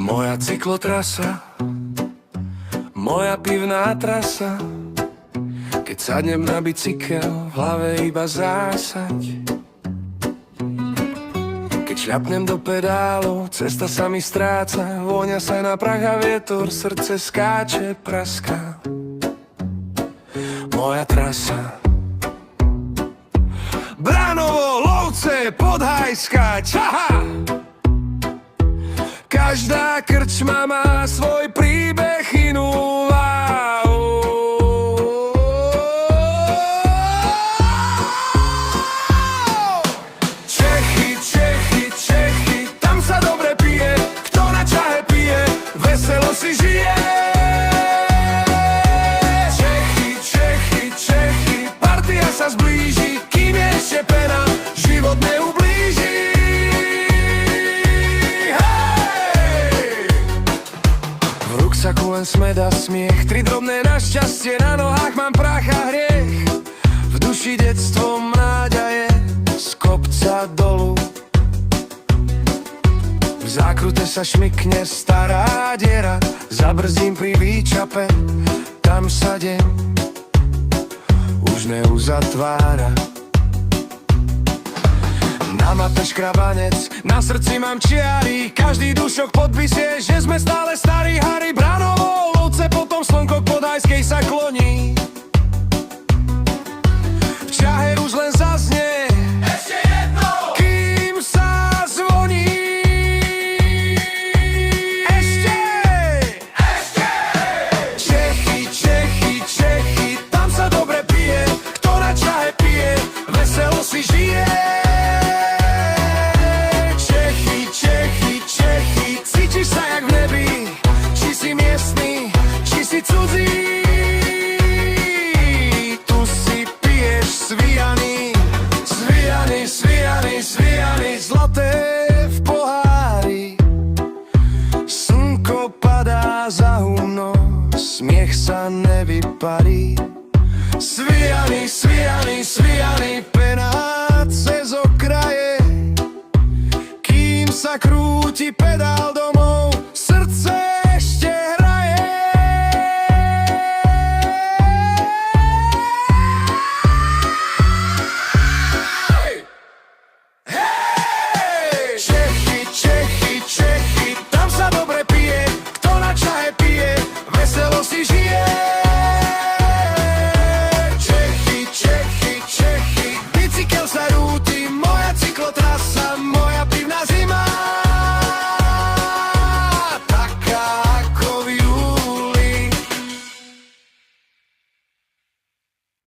Moja cyklotrasa, moja pivná trasa. Keď sadnem na bicykel, v hlave iba zásať. Keď šľapnem do pedálu, cesta sa mi stráca. Vôňa sa na prach a vietor, srdce skáče, praská. Moja trasa, Bránovo, Lovce, Podhajska, Čaha. Každá krčma má svoj príbeh inú váhu. Čechy, Čechy, Čechy, tam sa dobre pije. Kto na čahe pije, veselo si žije. Čechy, Čechy, Čechy, partia sa zblíži. Kým je ešte pena, život neublíži. Len smed a smiech, tri drobné na šťastie, na nohách mám prach a hriech. V duši detstvo mláďa je z kopca dolu. V zákrute sa šmykne stará diera, zabrzdím pri výčape, tam sa deň už neuzatvára. Na mape škrabanec, na srdci mám čiary, každý dušok podpis je, že sme stále starí. Hary, Bránovo, Lovce, potom slnko k Podhajskej sa kloní. V čahe už len zaznie ešte jedno, kým sa zvoní. Ešte, ešte. Čechy, Čechy, Čechy, tam sa dobre pije. Kto na čahe pije, veselo si žije. Cítiš sa jak v nebi, či si miestny, či si cudzí. Tu si piješ svianý, svianý, svianý, svianý. Zlaté v pohári, slnko padá za humno, smiech sa nevyparí. Svianý, svianý, svianý.